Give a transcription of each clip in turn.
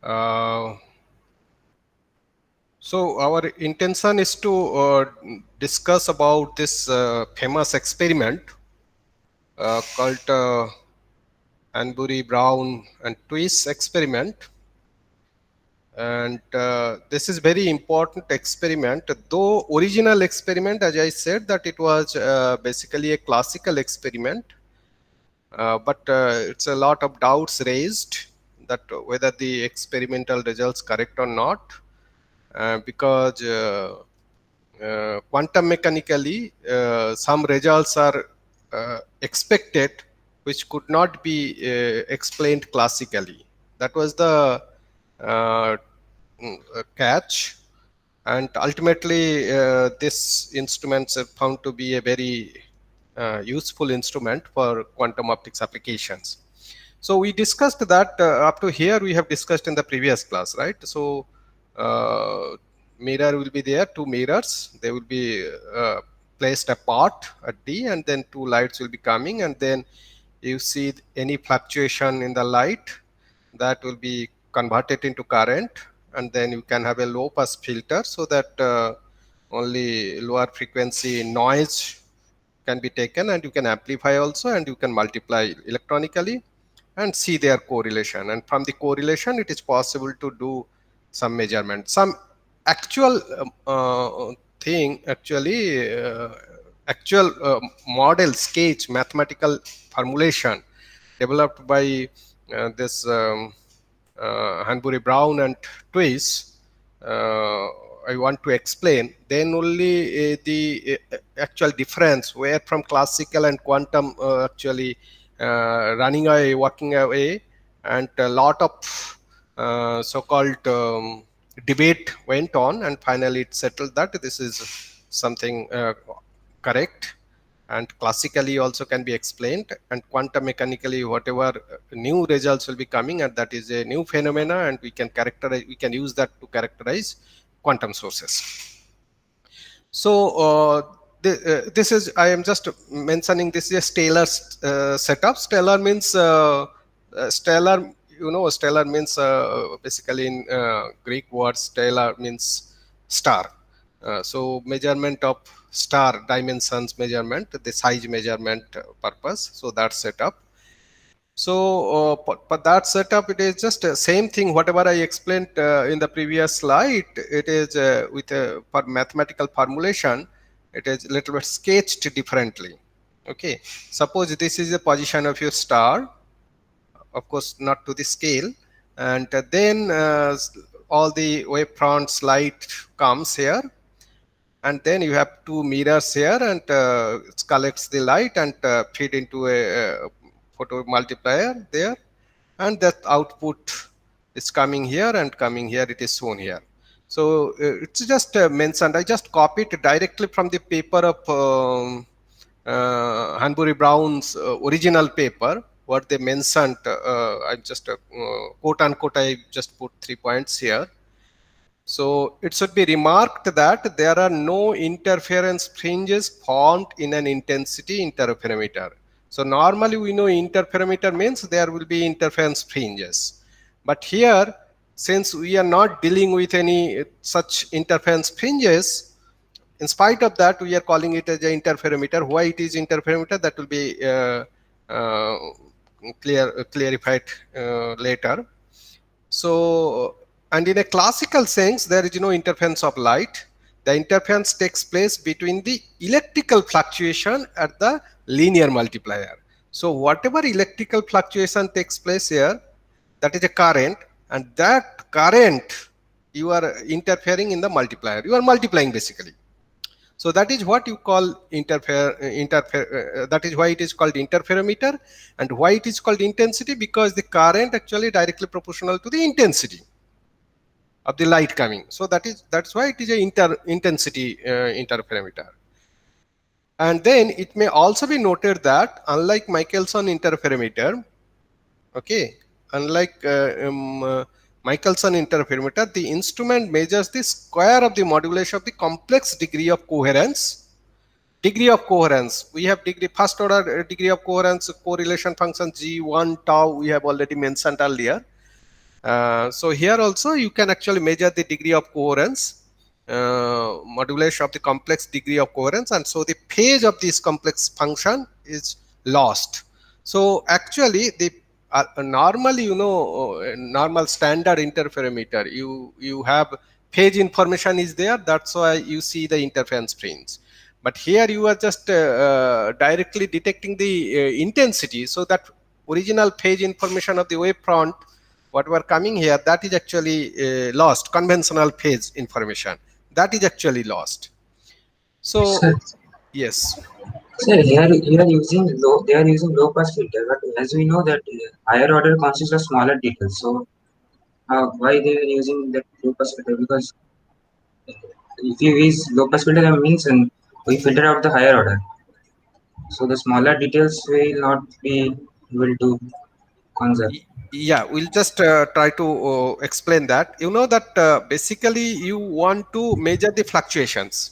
Uh, so our intention is to discuss about this famous experiment called Hanbury-Brown and Twiss experiment. And this is very important experiment, though original experiment, as I said, that it was basically a classical experiment. But it's a lot of doubts raised that whether the experimental results correct or not, because quantum mechanically some results are expected which could not be explained classically. That was the catch, and ultimately this instruments are found to be a very useful instrument for quantum optics applications. So we discussed that up to here we have discussed in the previous class, right? So mirror will be there, two mirrors, they will be placed apart at D, and then two lights will be coming, and then you see any fluctuation in the light that will be converted into current, and then you can have a low pass filter so that only lower frequency noise can be taken, and you can amplify also, and you can multiply electronically and see their correlation, and from the correlation it is possible to do some measurement, some actual thing actually actual model sketch mathematical formulation developed by this Hanbury-Brown and Twiss. I want to explain, then only the actual difference where from classical and quantum actually running away, walking away, and a lot of so-called debate went on, and finally it settled that this is something correct, and classically also can be explained, and quantum mechanically whatever new results will be coming, and that is a new phenomena, and we can characterize, we can use that to characterize quantum sources. So this is, I am just mentioning, this is a stellar setup. Stellar means stellar, you know, stellar means basically in Greek word stellar means star. So measurement of star dimensions measurement, the size measurement purpose. So that setup. So but that setup, it is just same thing whatever I explained in the previous slide. It is with a for mathematical formulation, it is a little bit sketched differently. Okay, suppose this is the position of your star, of course not to the scale, and then all the wavefronts light comes here, and then you have two mirrors here, and it collects the light and feed into a photo multiplier there, and that output is coming here and coming here, it is shown here. So it's just mentioned, I just copied directly from the paper of Hanbury-Brown's original paper, what they mentioned. I just quote unquote, I just put 3 points here. So it should be remarked that there are no interference fringes formed in an intensity interferometer. So normally we know interferometer means there will be interference fringes. But here, since we are not dealing with any such interference fringes, in spite of that, we are calling it as an interferometer. Why it is interferometer, that will be clarified later. So, and in a classical sense, there is no interference of light. The interference takes place between the electrical fluctuation at the linear multiplier. So whatever electrical fluctuation takes place here, that is a current, and that current you are interfering in the multiplier. You are multiplying basically. So that is what you call that is why it is called interferometer. And why it is called intensity? Because the current actually directly proportional to the intensity of the light coming. So that's why it is a intensity interferometer. And then it may also be noted that unlike Michelson interferometer, okay, unlike Michelson interferometer, the instrument measures the square of the modulation of the complex degree of coherence degree of coherence. We have first order degree of coherence correlation function G1 tau we have already mentioned earlier. So here also you can actually measure the degree of coherence, modulation of the complex degree of coherence, and so the phase of this complex function is lost. So actually the normally, normal standard interferometer, you have phase information is there, that's why you see the interference fringe. But here you are just directly detecting the intensity, so that original phase information of the wavefront, what were coming here, that is actually lost. Conventional phase information, that is actually lost. So Sir, yes. sir, here you are using they are using low pass filter, but as we know that higher order consists of smaller details. So why they are using that low pass filter? Because if you use low pass filter, that means we filter out the higher order. So the smaller details will not be able to conserve. Yeah, we'll just try to explain that. You know that basically you want to measure the fluctuations.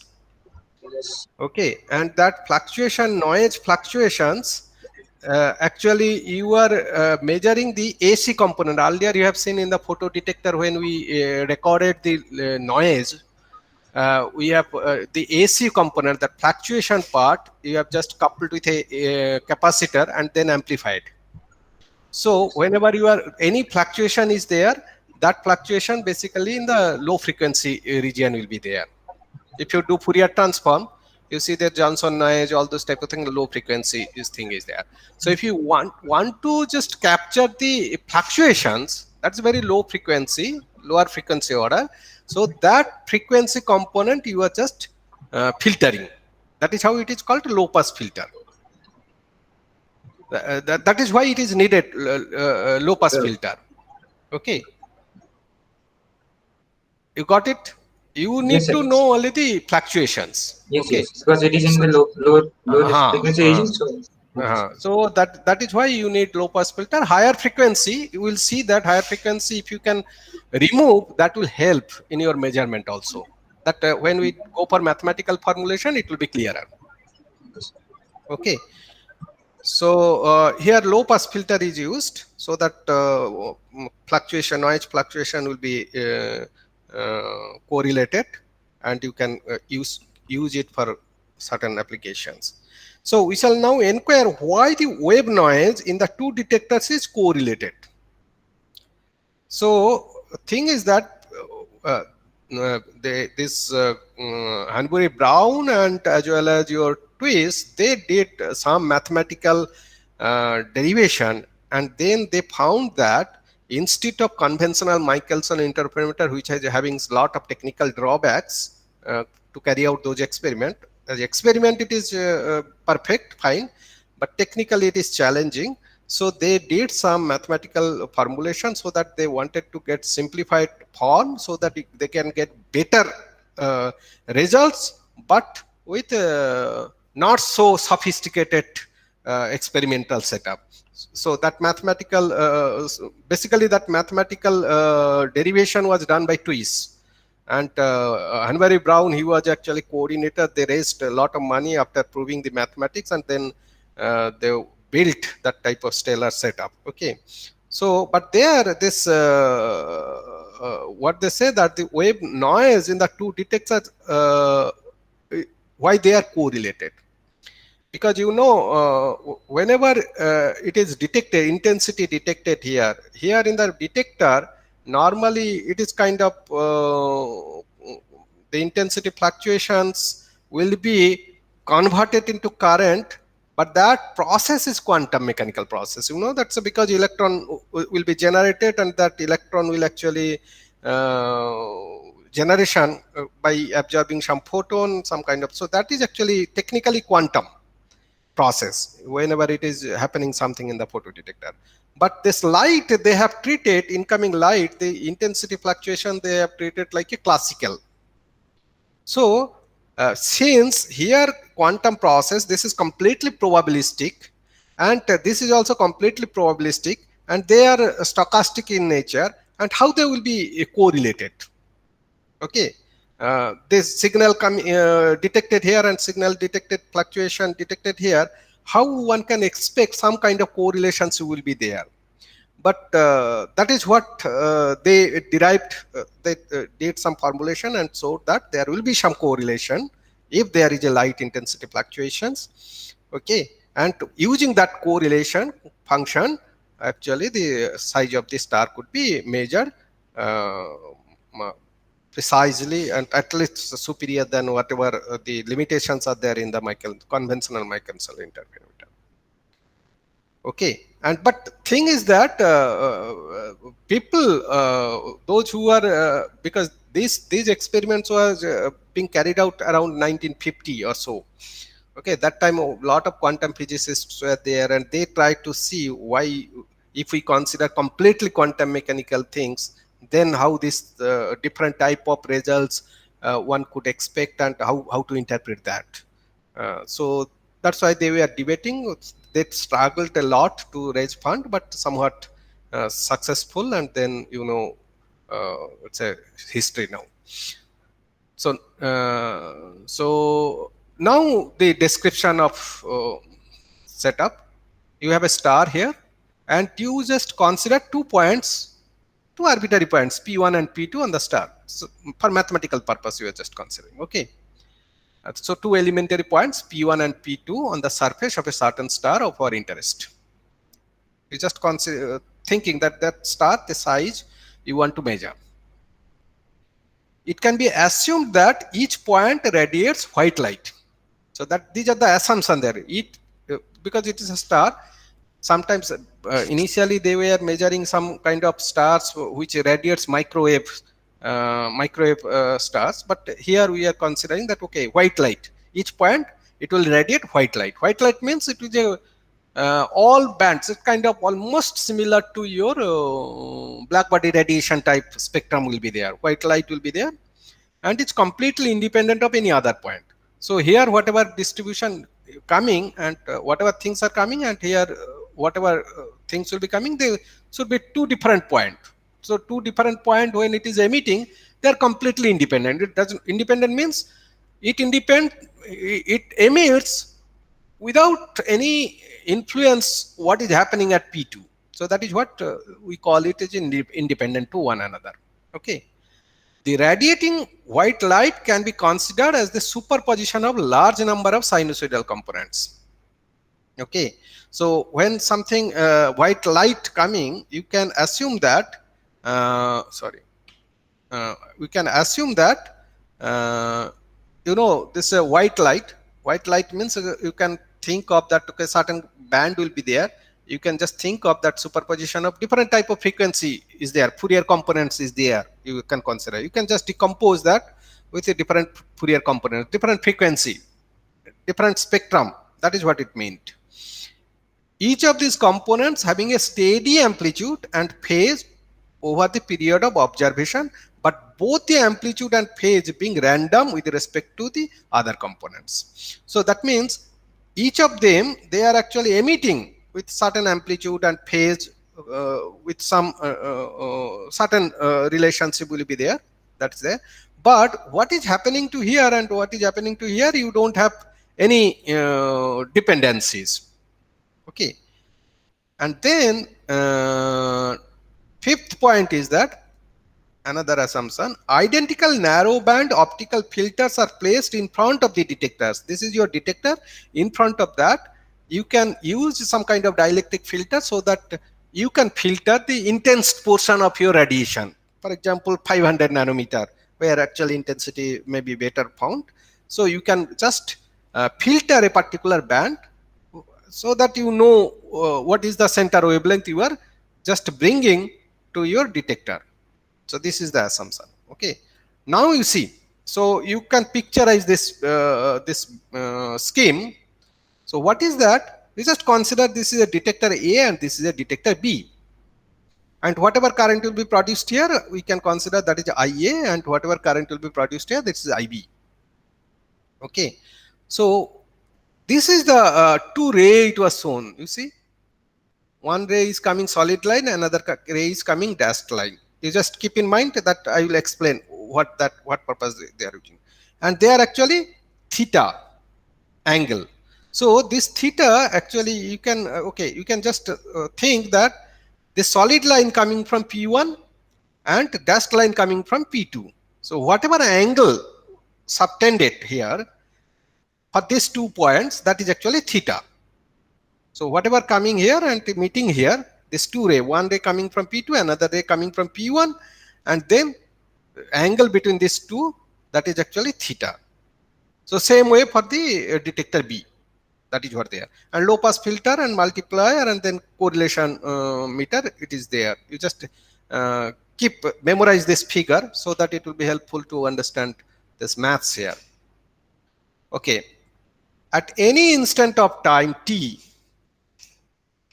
Yes. Okay, and that fluctuation, noise fluctuations, actually you are measuring the AC component. Earlier you have seen in the photo detector when we recorded the noise, we have the AC component, that fluctuation part, you have just coupled with a capacitor and then amplified. So whenever you are, any fluctuation is there, that fluctuation basically in the low frequency region will be there. If you do Fourier transform, you see that Johnson noise, all those type of thing, the low frequency thing is there. So if you want to just capture the fluctuations, that's very low frequency, lower frequency order. So that frequency component you are just filtering. That is how it is called low pass filter. That is why it is needed low pass filter. Okay, you got it. You Yes, need sir. to know only the fluctuations. Yes, Okay, yes. Because it is in so the lower uh, frequency uh, region, so okay. so that is why you need low pass filter. Higher frequency, you will see that higher frequency, if you can remove, that will help in your measurement also. That when we go for mathematical formulation, it will be clearer. Okay. So here low pass filter is used so that fluctuation, noise fluctuation will be correlated, and you can use it for certain applications. So we shall now inquire why the wave noise in the two detectors is correlated. So thing is that Hanbury Brown and as well as your Twist, they did some mathematical derivation, and then they found that instead of conventional Michelson interferometer, which is having a lot of technical drawbacks to carry out those experiments, as experiment it is perfect, fine, but technically it is challenging. So they did some mathematical formulation so that they wanted to get simplified form so that they can get better results, but with not so sophisticated experimental setup. So that mathematical, basically that mathematical derivation was done by Twist. And Hanbury Brown, he was actually coordinator. They raised a lot of money after proving the mathematics, and then they built that type of stellar setup. Okay, so but there, this what they say, that the wave noise in the two detectors, why they are correlated? Because whenever it is detected, intensity detected here in the detector, normally it is kind of the intensity fluctuations will be converted into current, but that process is quantum mechanical process. That's because electron will be generated, and that electron will actually generation by absorbing some photon, some kind of, so that is actually technically quantum process whenever it is happening something in the photodetector. But this light, they have treated, incoming light, the intensity fluctuation, they have treated like a classical. So since here quantum process, this is completely probabilistic, and this is also completely probabilistic, and they are stochastic in nature, and how they will be correlated. Okay, this signal detected here and signal detected fluctuation detected here, how one can expect some kind of correlations will be there. But that is what they derived, they did some formulation and showed that there will be some correlation if there is a light intensity fluctuations. Okay, and using that correlation function, actually the size of the star could be measured precisely and at least superior than whatever the limitations are there in the conventional Michelson interferometer. Okay, and but thing is that people, those who are because these experiments was being carried out around 1950 or so. Okay, that time a lot of quantum physicists were there, and they tried to see why, if we consider completely quantum mechanical things, then how this different type of results one could expect and how to interpret that. So that's why they were debating. They struggled a lot to raise fund, but somewhat successful, and then it's a history now. So so now the description of setup. You have a star here, and you just consider 2 points, 2 arbitrary points, P1 and P2 on the star. So for mathematical purpose, you are just considering. Okay. So 2 elementary points, P1 and P2 on the surface of a certain star of our interest. You just consider thinking that that star, the size you want to measure. It can be assumed that each point radiates white light. So that these are the assumptions there. Because it is a star, sometimes initially they were measuring some kind of stars which radiates microwave stars, but here we are considering that okay, white light, each point it will radiate white light. White light means it is a all bands, it's kind of almost similar to your black body radiation type spectrum will be there. White light will be there, and it's completely independent of any other point. So here whatever distribution coming and whatever things are coming, and here whatever things will be coming, they should be 2 different points. So 2 different points when it is emitting, they are completely independent. It doesn't, independent means it emits without any influence what is happening at P2. So that is what we call it as independent to one another. Okay. The radiating white light can be considered as the superposition of large number of sinusoidal components. Okay, so when something white light coming, you can assume that we can assume that this white light. White light means you can think of that okay, certain band will be there. You can just think of that superposition of different type of frequency is there, Fourier components is there, you can consider. You can just decompose that with a different Fourier component, different frequency, different spectrum. That is what it meant. Each of these components having a steady amplitude and phase over the period of observation, but both the amplitude and phase being random with respect to the other components. So that means each of them, they are actually emitting with certain amplitude and phase with some certain relationship will be there, that's there. But what is happening to here and what is happening to here, you don't have any dependencies. Okay, and then fifth point is that another assumption, identical narrowband optical filters are placed in front of the detectors. This is your detector. In front of that, you can use some kind of dielectric filter so that you can filter the intense portion of your radiation. For example, 500 nanometer, where actual intensity may be better found. So you can just filter a particular band so that you know what is the center wavelength you are just bringing to your detector. So this is the assumption. Okay. Now you see, so you can picturize this scheme. So what is that? We just consider this is a detector A and this is a detector B. And whatever current will be produced here, we can consider that is IA, and whatever current will be produced here, this is IB. Okay. So this is the 2 ray it was shown. You see, one ray is coming solid line, another ray is coming dashed line. You just keep in mind that I will explain what purpose they are using, and they are actually theta angle. So this theta actually you can okay, you can just think that the solid line coming from P1 and dashed line coming from P2. So whatever angle subtended here for these 2 points, that is actually theta. So whatever coming here and meeting here, this 2 ray, one ray coming from P2, another ray coming from P1, and then angle between these two, that is actually theta. So same way for the detector B, that is what they are. And low pass filter and multiplier and then correlation meter, it is there. You just keep memorize this figure so that it will be helpful to understand this maths here. Okay, at any instant of time t,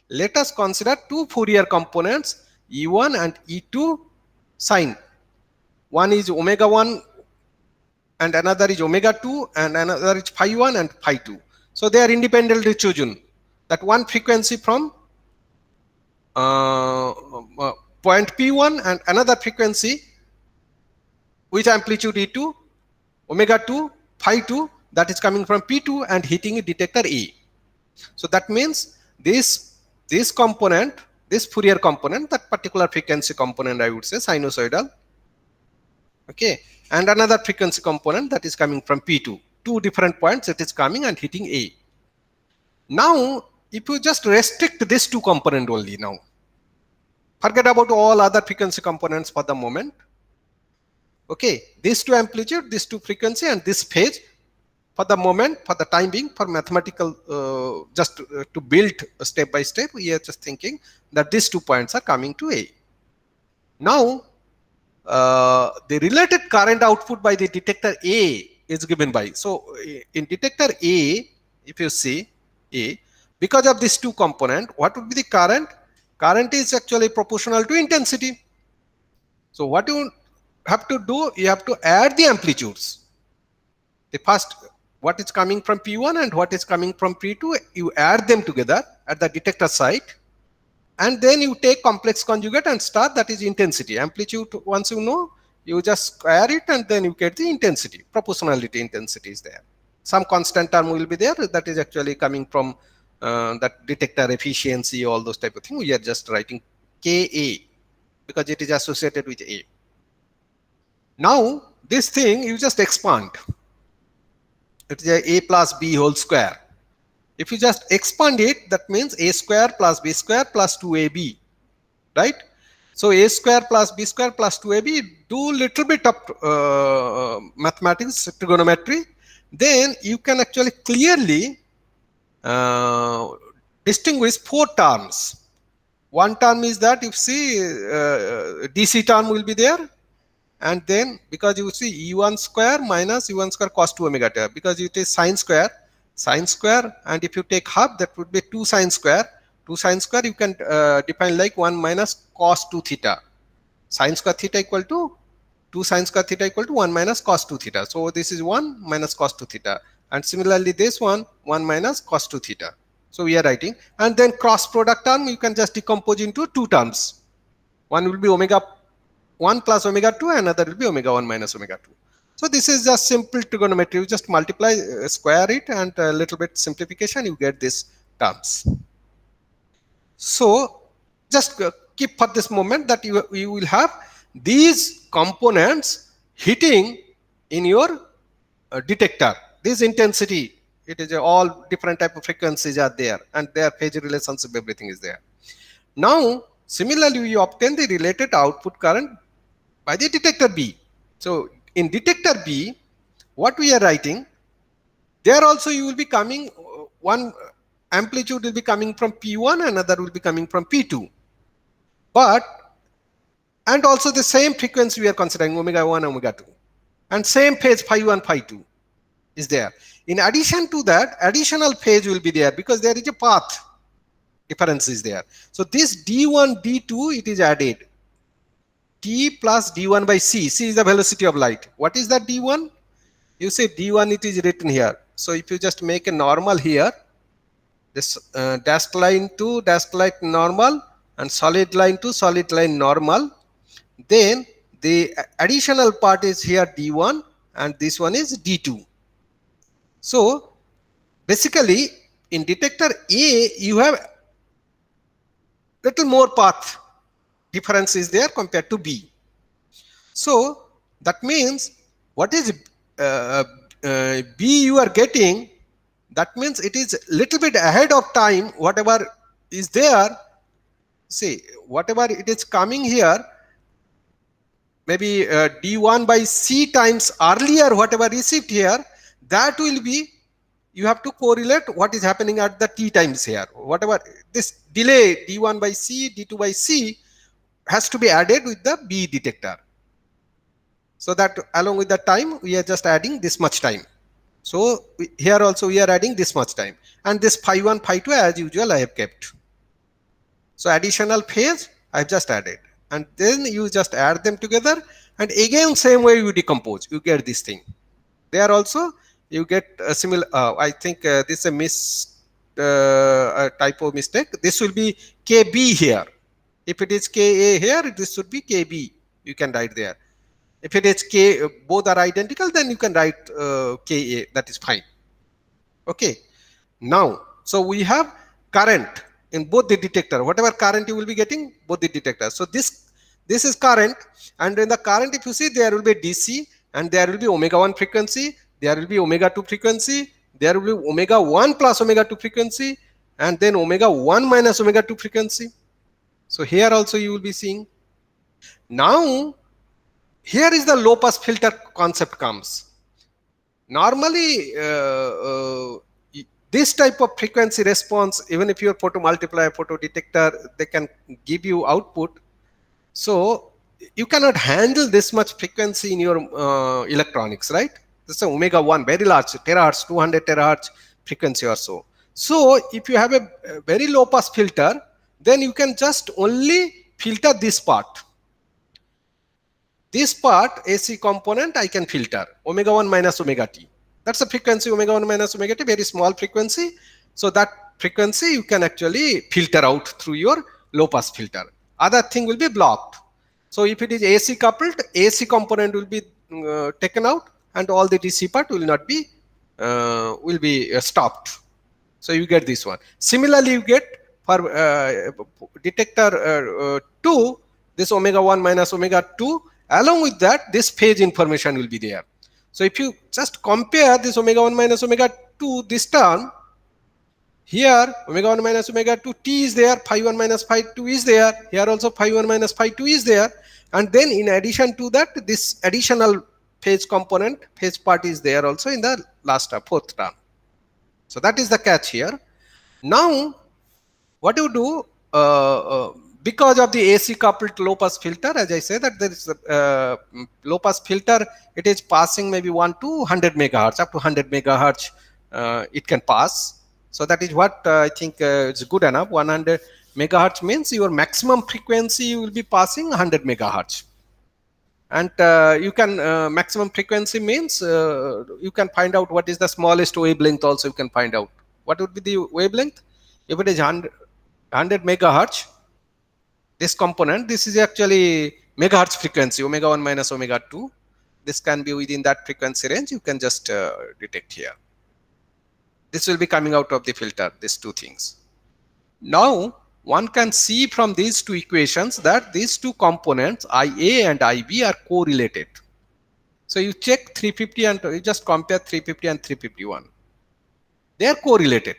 let us consider two Fourier components E1 and E2 sine. One is omega 1 and another is omega 2 and another is phi 1 and phi 2. So they are independently chosen. That one frequency from point P1 and another frequency with amplitude E2, omega 2, phi 2, that is coming from P2 and hitting detector A. So that means this component, this Fourier component, that particular frequency component, I would say sinusoidal, okay, and another frequency component that is coming from P2. Two different points it is coming and hitting A. Now, if you just restrict this two component only now, forget about all other frequency components for the moment. Okay, these two amplitude, this two frequency, and this phase for the moment, for the time being, for mathematical, just to build step by step, we are just thinking that these 2 points are coming to A. Now, the related current output by the detector A is given by, so in detector A, if you see A, because of these two component, what would be the current? Current is actually proportional to intensity. So what you have to do, you have to add the amplitudes. The first, what is coming from P1 and what is coming from P2, you add them together at the detector site, and then you take complex conjugate and star, that is intensity. Amplitude, once you know, you just square it and then you get the intensity. Proportionality intensity is there. Some constant term will be there, that is actually coming from that detector efficiency, all those type of things. We are just writing Ka because it is associated with A. Now, this thing you just expand. It is a plus b whole square. If you just expand it, that means a square plus b square plus 2ab, right? So a square plus b square plus 2ab, do little bit of mathematics, trigonometry, then you can actually clearly distinguish 4 terms. One term is that you see DC term will be there, and then because you see E1 square minus E1 square cos 2 omega t, because it is sine square, and if you take half, that would be 2 sine square. 2 sine square you can define like 1 minus cos 2 theta. Sine square theta equal to 2 sine square theta equal to 1 minus cos 2 theta. So this is 1 minus cos 2 theta. And similarly this one 1 minus cos 2 theta. So we are writing, and then cross product term you can just decompose into 2 terms. One will be omega 1 plus omega 2, another will be omega 1 minus omega 2. So this is just simple trigonometry. You just multiply, square it, and a little bit simplification, you get these terms. So just keep for this moment that you will have these components hitting in your detector. This intensity, it is all different type of frequencies are there, and their phase relationship, everything is there. Now, similarly, you obtain the related output current by the detector B. So in detector B, what we are writing, there also you will be coming, one amplitude will be coming from P1, another will be coming from P2. But, and also the same frequency we are considering, omega 1, omega 2. And same phase phi 1, phi 2 is there. In addition to that, additional phase will be there because there is a path difference is there. So this D1, D2, it is added. T plus D1 by C. C is the velocity of light. What is that D1? You say D1, it is written here. So if you just make a normal here, this dashed line to dashed line normal and solid line to solid line normal, then the additional part is here D1 and this one is D2. So basically in detector A you have little more path difference is there compared to B. So that means what is B you are getting, that means it is little bit ahead of time. Whatever is there, see whatever it is coming here, maybe D1 by C times earlier whatever received here, that will be, you have to correlate what is happening at the T times here. Whatever this delay D1 by C, D2 by C has to be added with the B detector. So that along with the time we are just adding this much time. So here also we are adding this much time, and this phi 1, phi 2 as usual I have kept. So additional phase I have just added, and then you just add them together, and again same way you decompose, you get this thing. There also you get a similar, I think this is a typo mistake. This will be KB here. If it is KA here, this should be KB. You can write there. If it is K, both are identical, then you can write KA, that is fine. Okay. Now, so we have current in both the detector, whatever current you will be getting, both the detectors. So this is current, and in the current if you see there will be DC, and there will be omega 1 frequency, there will be omega 2 frequency, there will be omega 1 plus omega 2 frequency, and then omega 1 minus omega 2 frequency. So here also you will be seeing. Now here is the low pass filter concept comes. Normally this type of frequency response, even if your photo multiplier, photo detector, they can give you output. So you cannot handle this much frequency in your electronics, right? This is omega 1, very large, terahertz, 200 terahertz frequency or so. So if you have a very low pass filter, then you can just only filter this part. This part, AC component, I can filter, omega 1 minus omega t. That's the frequency, omega 1 minus omega t, very small frequency. So that frequency you can actually filter out through your low pass filter. Other thing will be blocked. So if it is AC coupled, AC component will be taken out, and all the DC part will not be, stopped. So you get this one. Similarly, you get for detector 2, this omega 1 minus omega 2, along with that this phase information will be there. So if you just compare this omega 1 minus omega 2, this term, here omega 1 minus omega 2 t is there, phi 1 minus phi 2 is there, here also phi 1 minus phi 2 is there, and then in addition to that this additional phase component, phase part is there also in the last term, fourth term. So that is the catch here. Now what you do, because of the AC coupled low pass filter, as I say that there is a low pass filter, it is passing maybe 1 to 100 megahertz, up to 100 megahertz it can pass. So that is what I think is good enough. 100 megahertz means your maximum frequency will be passing 100 megahertz. And you can, maximum frequency means you can find out what is the smallest wavelength also you can find out. What would be the wavelength? If it is 100 megahertz, this component, this is actually megahertz frequency, omega 1 minus omega 2. This can be within that frequency range, you can just detect here. This will be coming out of the filter, these two things. Now one can see from these two equations that these two components IA and IB are correlated. So you check 350 and you just compare 350 and 351. They are correlated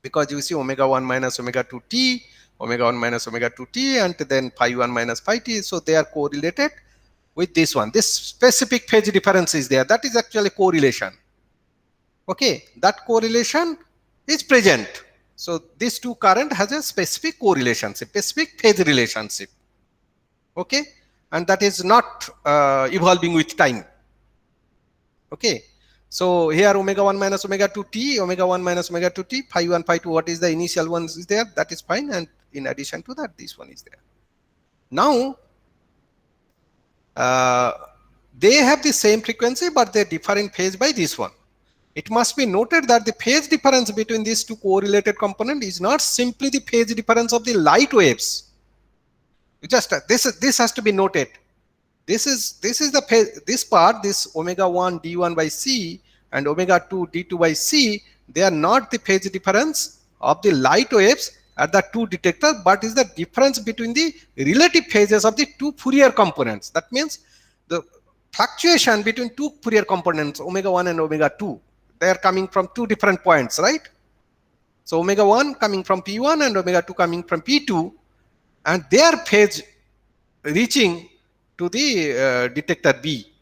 because you see omega 1 minus omega 2 t, omega 1 minus omega 2 t, and then phi 1 minus phi t. So they are correlated with this one. This specific phase difference is there. That is actually correlation. Okay, that correlation is present. So these two current has a specific correlation, specific phase relationship. Okay, and that is not evolving with time. Okay, so here omega 1 minus omega 2 t, omega 1 minus omega 2 t, phi 1, phi 2, what is the initial one is there, that is fine, and in addition to that this one is there. Now they have the same frequency but they differ in phase by this one. It must be noted that the phase difference between these two correlated components is not simply the phase difference of the light waves. You just this has to be noted. This is the phase, this part, this omega 1 d1 by c and omega 2 d2 by c, they are not the phase difference of the light waves at the two detectors, but is the difference between the relative phases of the two Fourier components. That means the fluctuation between two Fourier components, omega 1 and omega 2, they are coming from two different points, right? So omega 1 coming from P1 and omega 2 coming from P2, and their phase reaching to the detector B.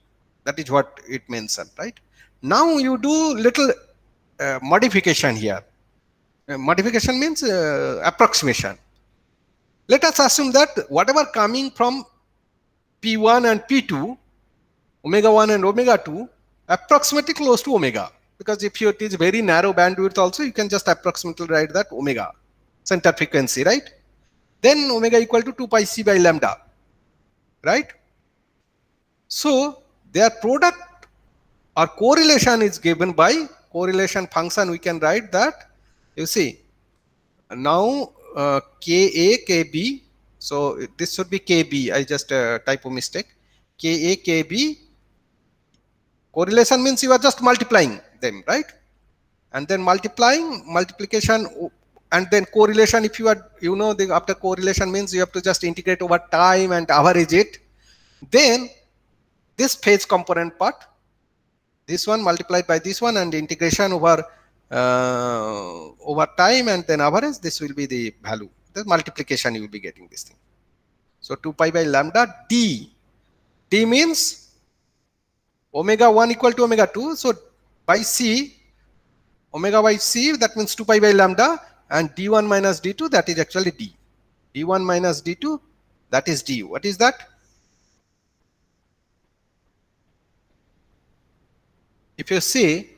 That is what it mentioned, right? Now you do little modification here. Modification means approximation. Let us assume that whatever coming from P1 and P2, omega 1 and omega 2, approximately close to omega. Because if it is very narrow bandwidth also, you can just approximately write that omega, center frequency, right? Then omega equal to 2 pi c by lambda, right? So their product or correlation is given by correlation function. We can write that, you see, now Ka, Kb, so this should be Kb, I just typo mistake. Ka, Kb, correlation means you are just multiplying them, right? And then multiplication, and then correlation, if you are, you know, the after correlation means you have to just integrate over time and average it. Then this phase component part, this one multiplied by this one, and integration over time and then average, this will be the value. The multiplication you will be getting this thing. So 2 pi by lambda d. D means omega 1 equal to omega 2. So by c, omega by c, that means 2 pi by lambda, and d1 minus d2, that is actually d. d1 minus d2, that is d. What is that? If you say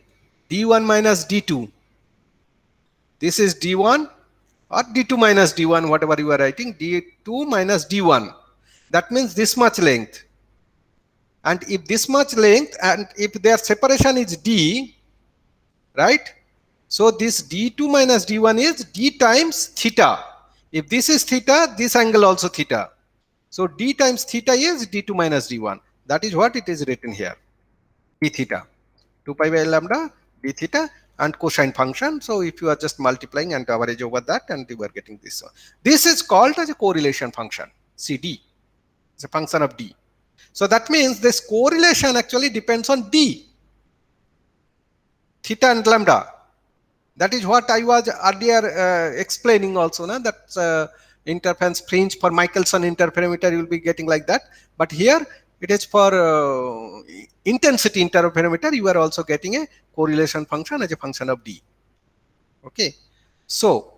d1 minus d2, this is d1 or d2 minus d1, whatever you are writing, d2 minus d1. That means this much length. And if this much length, and if their separation is d, right? So this d2 minus d1 is d times theta. If this is theta, this angle also theta. So d times theta is d2 minus d1. That is what it is written here, d theta. 2 pi by lambda d theta and cosine function. So if you are just multiplying and average over that, and you are getting this one. This is called as a correlation function, CD. It's a function of d. So that means this correlation actually depends on d, theta and lambda. That is what I was earlier explaining also, na? That interference fringe for Michelson interferometer, you will be getting like that. But here it is for intensity interferometer, you are also getting a correlation function as a function of d. Okay. So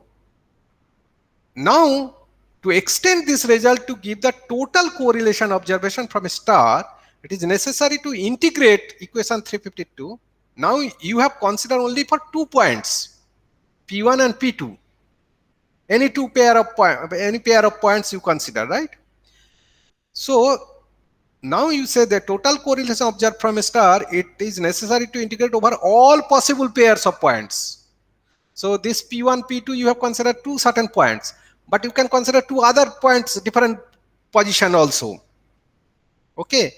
now to extend this result to give the total correlation observation from a star, it is necessary to integrate equation 352. Now you have considered only for 2 points, P1 and P2. Any pair of points you consider, right? So now you say the total correlation observed from a star, it is necessary to integrate over all possible pairs of points. So this P1, P2, you have considered 2 certain points, but you can consider 2 other points, different position also. Okay.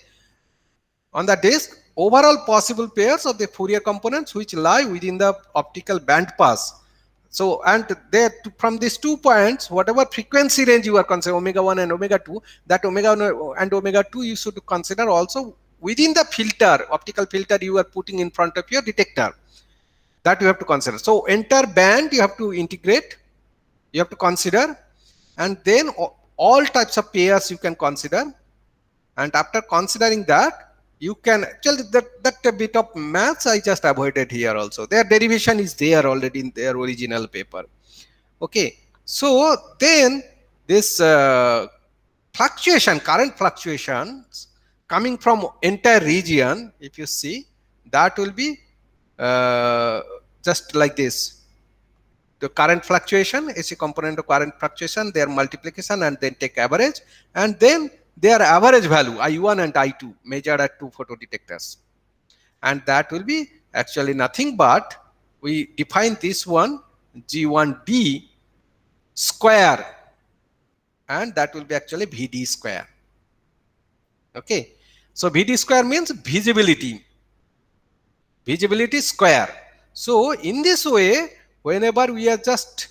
On the disk, overall possible pairs of the Fourier components which lie within the optical band pass. So, and there from these 2 points, whatever frequency range you are considering, omega 1 and omega 2, that omega 1 and omega 2 you should consider also within the filter, optical filter you are putting in front of your detector. That you have to consider. So entire band you have to integrate, you have to consider, and then all types of pairs you can consider. And after considering that, you can actually, that a bit of maths I just avoided here also. Their derivation is there already in their original paper. Okay. So then this fluctuation, current fluctuations coming from entire region, if you see, that will be just like this. The current fluctuation is a component of current fluctuation, their multiplication, and then take average, and then their average value I1 and I2 measured at 2 photodetectors. And that will be actually nothing but, we define this one G1D square, and that will be actually VD square. Okay. So VD square means visibility. Visibility square. So in this way, whenever we are just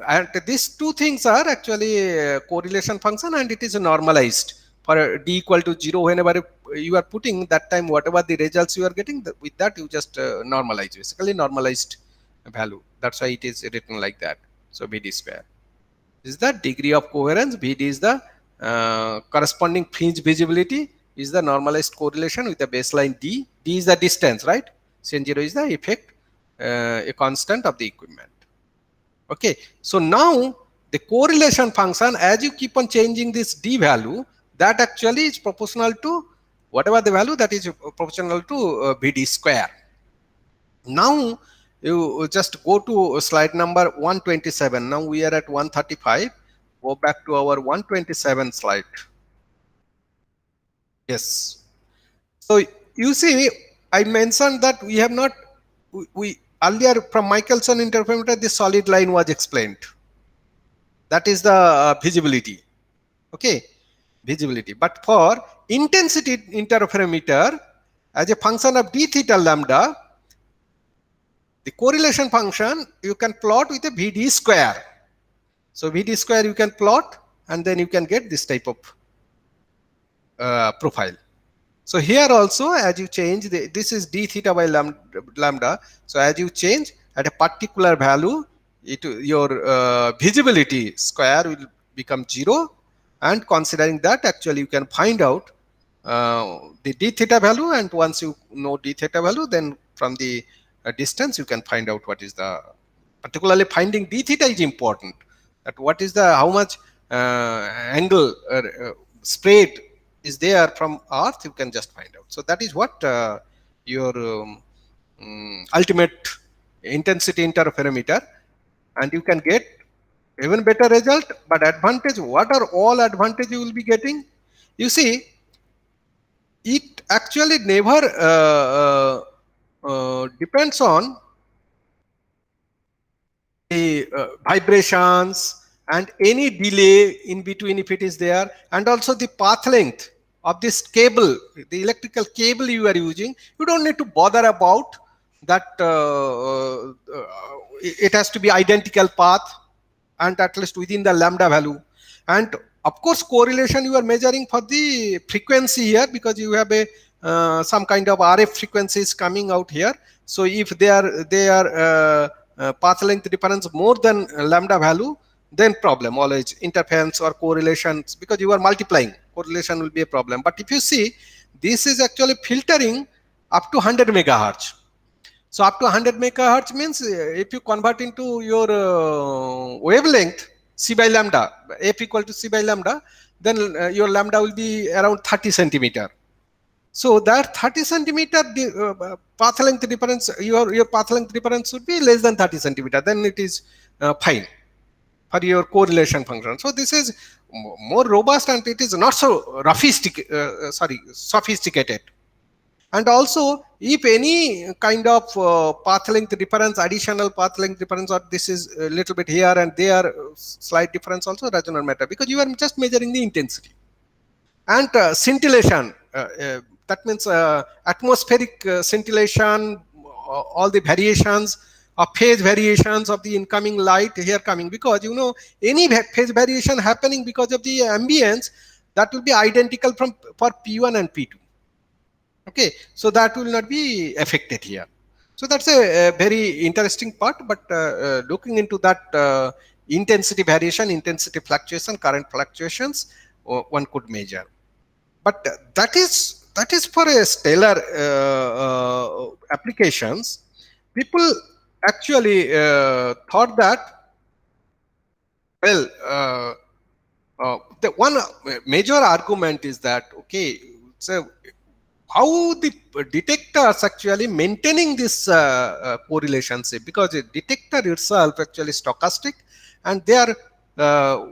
and these two things are actually correlation function, and it is normalized for d equal to 0. Whenever you are putting that time, whatever the results you are getting, with that you just normalize, basically normalized value. That's why it is written like that. So VD square is the degree of coherence, VD is the corresponding fringe visibility, is the normalized correlation with the baseline d. D is the distance, right? Sin 0 is the effect, a constant of the equipment. Okay, so now the correlation function, as you keep on changing this d value, that actually is proportional to whatever the value, that is proportional to VD square. Now you just go to slide number 127. Now we are at 135. Go back to our 127 slide. Yes. So you see, I mentioned that we have not, we earlier from Michelson interferometer, the solid line was explained. That is the visibility. Okay, visibility. But for intensity interferometer, as a function of d theta lambda, the correlation function you can plot with a VD square. So VD square you can plot, and then you can get this type of profile. So here also, as you change, this is d theta by lambda. So as you change at a particular value, your visibility square will become 0. And considering that, actually you can find out the d theta value, and once you know d theta value, then from the distance you can find out what is the, particularly finding d theta is important, that what is the, how much angle spread is there from earth, you can just find out. So that is what your ultimate intensity interferometer, and you can get even better result. But advantage, what are all advantage you will be getting? You see, it actually never depends on the vibrations and any delay in between if it is there, and also the path length of this cable, the electrical cable you are using. You don't need to bother about that. It has to be identical path, and at least within the lambda value. And of course, correlation you are measuring for the frequency here, because you have a some kind of RF frequencies coming out here. So if they are path length difference more than lambda value, then problem always, interference or correlations, because you are multiplying, correlation will be a problem. But if you see, this is actually filtering up to 100 megahertz. So up to 100 megahertz means if you convert into your wavelength, c by lambda, f equal to c by lambda, then your lambda will be around 30 centimeter. So that 30 centimeter path length difference, your path length difference should be less than 30 centimeter. Then it is fine for your correlation function. So this is more robust, and it is not so sophisticated. And also, if any kind of path length difference, additional path length difference, or this is a little bit here and there, slight difference also does not matter, because you are just measuring the intensity. And scintillation, that means atmospheric scintillation, all the variations of phase variations of the incoming light here coming, because you know any phase variation happening because of the ambience, that will be identical for P1 and P2. Okay, so that will not be affected here. So that's a very interesting part. But looking into that intensity variation, intensity fluctuation, current fluctuations, one could measure. But that is for a stellar applications. People actually thought that, well, the one major argument is that, okay, so how the detectors actually maintaining this correlationship, because the detector itself actually stochastic, and they are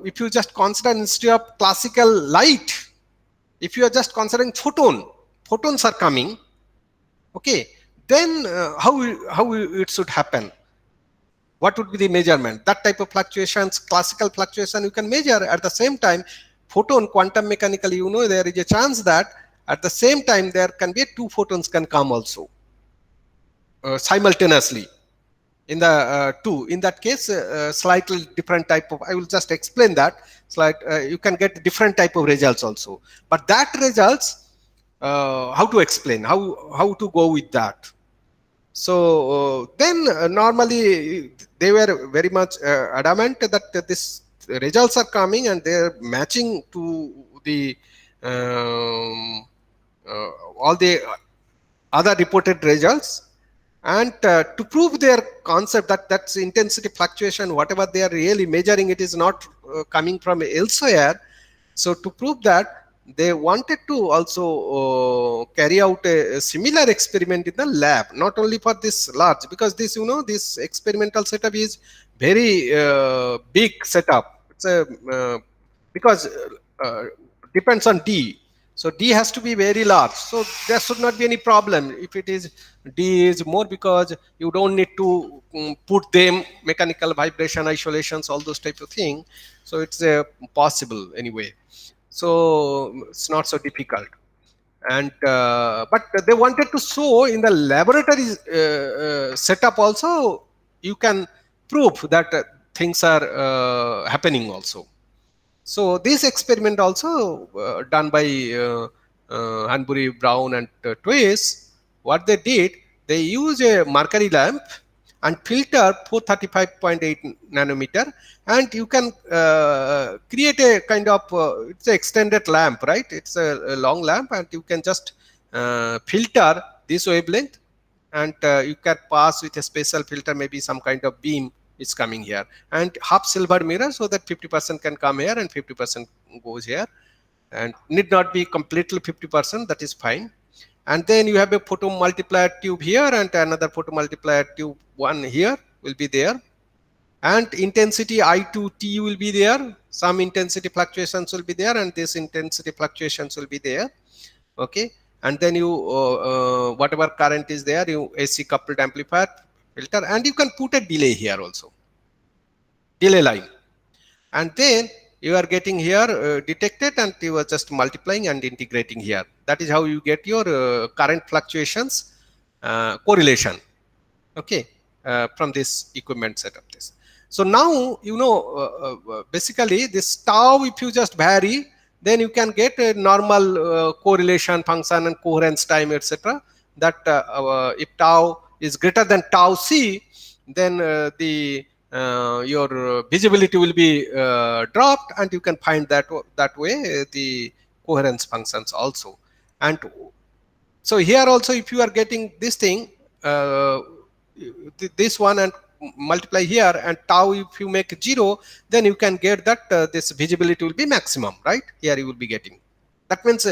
if you just consider, instead of classical light, if you are just considering photons are coming, okay, then how it should happen? What would be the measurement? That type of fluctuations, classical fluctuation, you can measure. At the same time, photon, quantum mechanically, you know, there is a chance that At the same time, there can be two photons can come also simultaneously. In the in that case, slightly different type of, I will just explain that. You can get different type of results also, but that results, how to explain, how to go with that. So then normally they were very much adamant that this results are coming and they're matching to the all the other reported results. And to prove their concept that that's intensity fluctuation, whatever they are really measuring, it is not coming from elsewhere. So to prove that, they wanted to also carry out a similar experiment in the lab, not only for this large, because this, this experimental setup is very big setup. It's a because depends on D. So D has to be very large. So there should not be any problem if it is D is more, because you don't need to put them mechanical vibration isolations, all those type of thing. So it's possible anyway. So it's not so difficult. And but they wanted to show in the laboratory setup also, you can prove that things are happening also. So this experiment also done by Hanbury, Brown, and Twist. What they did, they use a mercury lamp and filter 435.8 nanometer, and you can create a kind of it's an extended lamp, right? It's a long lamp, and you can just filter this wavelength, and you can pass with a special filter, maybe some kind of beam is coming here, and half silver mirror, so that 50% can come here and 50% goes here, and need not be completely 50%, that is fine. And then you have a photomultiplier tube here and another photomultiplier tube one here will be there, and intensity I2T will be there, some intensity fluctuations will be there, and this intensity fluctuations will be there. Okay, and then you whatever current is there, you AC coupled amplifier filter, and you can put a delay here also, delay line, and then you are getting here detected, and you are just multiplying and integrating here. That is how you get your current fluctuations correlation, okay, from this equipment setup. This. So now basically this tau, if you just vary, then you can get a normal correlation function and coherence time, etc. That if tau is greater than tau c, then your visibility will be dropped, and you can find that way the coherence functions also. And so here also, if you are getting this thing, this one, and multiply here, and tau if you make 0, then you can get that this visibility will be maximum, right? Here you will be getting. That means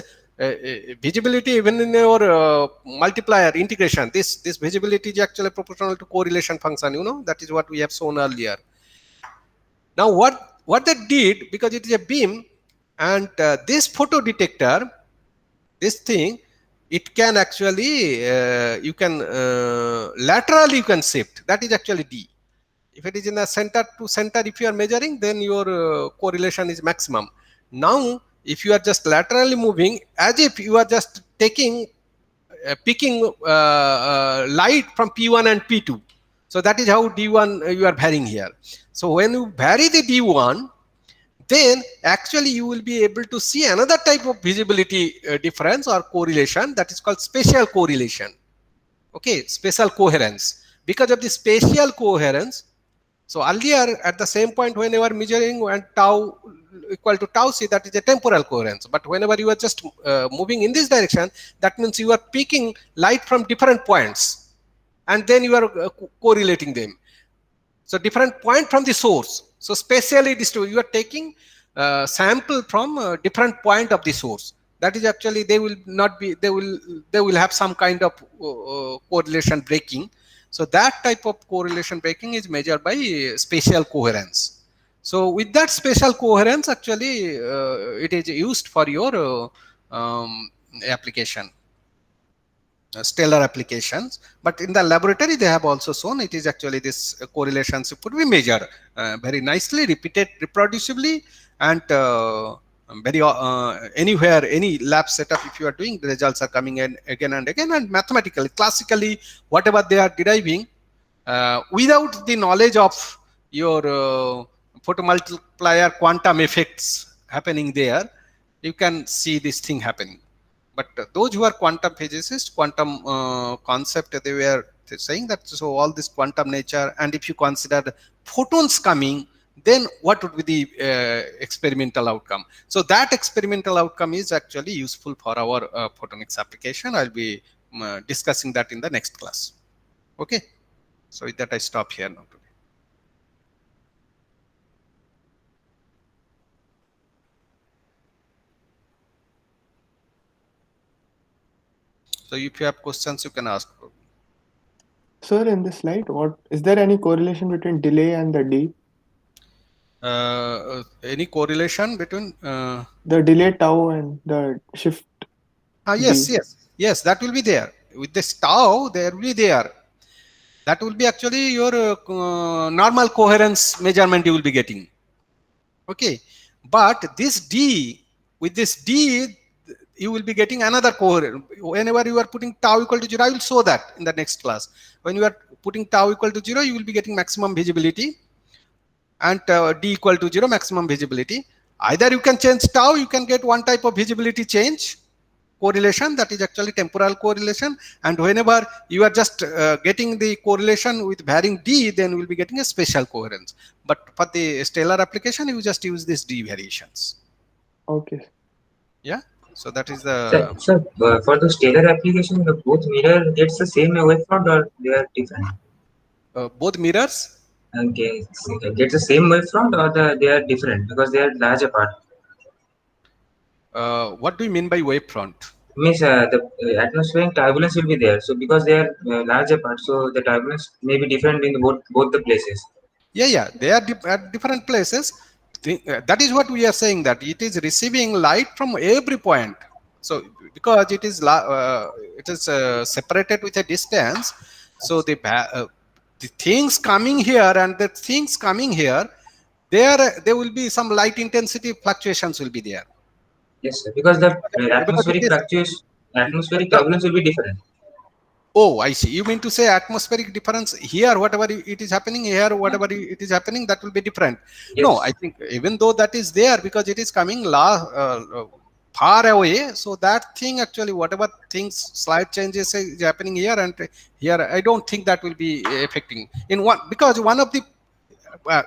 visibility even in your multiplier integration, this visibility is actually proportional to correlation function, that is what we have shown earlier. Now what they did, because it is a beam, and this photo detector, this thing, it can actually you can laterally you can shift. That is actually D. If it is in the center to center, if you are measuring, then your correlation is maximum. Now if you are just laterally moving, as if you are just taking picking light from P1 and P2, so that is how D1 you are varying here. So when you vary the D1, then actually you will be able to see another type of visibility difference or correlation, that is called spatial correlation. Okay, spatial coherence. Because of the spatial coherence, so earlier at the same point when you are measuring and tau equal to tau c, that is a temporal coherence. But whenever you are just moving in this direction, that means you are picking light from different points, and then you are correlating them. So different point from the source. So spatially distributed, you are taking sample from different point of the source. That is actually, they will not be, they will have some kind of correlation breaking. So that type of correlation breaking is measured by spatial coherence. So with that spatial coherence, actually it is used for your application. Stellar applications, but in the laboratory they have also shown it is actually this correlations could be measured very nicely, repeated reproducibly, and very anywhere, any lab setup, if you are doing, the results are coming in again and again, and mathematically, classically, whatever they are deriving, without the knowledge of your photomultiplier quantum effects happening there, you can see this thing happening. But those who are quantum physicists, quantum concept, they were saying that, so all this quantum nature, and if you consider the photons coming, then what would be the experimental outcome? So that experimental outcome is actually useful for our photonics application. I'll be discussing that in the next class. Okay. So with that, I stop here now today. So if you have questions, you can ask. Sir, in this slide, what is there any correlation between delay and the D? Any correlation between The delay tau and the shift yes, D. yes, that will be there. With this tau, there will be there. That will be actually your normal coherence measurement you will be getting. Okay, but this D, with this D, you will be getting another coherence. Whenever you are putting tau equal to 0, I will show that in the next class. When you are putting tau equal to 0, you will be getting maximum visibility, and D equal to 0, maximum visibility. Either you can change tau, you can get one type of visibility change correlation, that is actually temporal correlation, and whenever you are just getting the correlation with varying D, then you will be getting a special coherence. But for the stellar application, you just use this D variations. Okay. Yeah, so that is the Sir, for the stellar application, the both mirror gets the same wavefront or they are different? both mirrors. Okay, gets the same wavefront or they are different because they are large apart. What do you mean by wavefront? Means the atmospheric turbulence will be there. So because they are large apart, so the turbulence may be different in both the places. Yeah, they are at different places. That is what we are saying, that it is receiving light from every point. So because it is separated with a distance, so the things coming here and the things coming here, there will be some light intensity fluctuations will be there. Yes, sir. Because the Because it is, atmospheric turbulence will be different. oh, I see. You mean to say atmospheric difference here, whatever it is happening here, whatever it is happening, that will be different. Yes. No, I think even though that is there, because it is coming far away, so that thing actually, whatever things, slight changes is happening here and here, I don't think that will be affecting in one, because one of the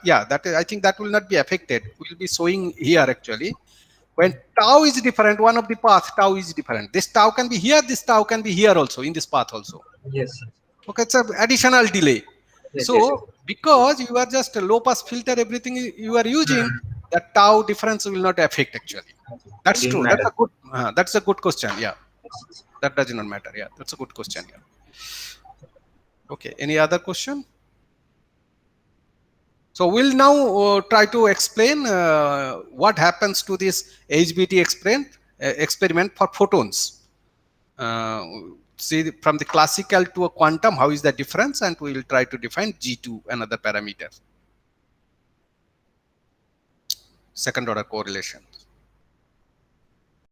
yeah, that I think that will not be affected. Will be showing here actually. When tau is different, one of the path tau is different. This tau can be here, this tau can be here also, in this path also. Yes. Okay, it's an additional delay. Yes, so yes, yes. because you are just a low pass filter, everything you are using, the tau difference will not affect actually. That's Didn't true. matter. That's a good question. Yeah, that does not matter. Yeah, that's a good question. Yeah. Okay, any other question? So we'll now try to explain what happens to this HBT experiment for photons. See, from the classical to a quantum, how is the difference, and we will try to define G2, another parameter. Second order correlation.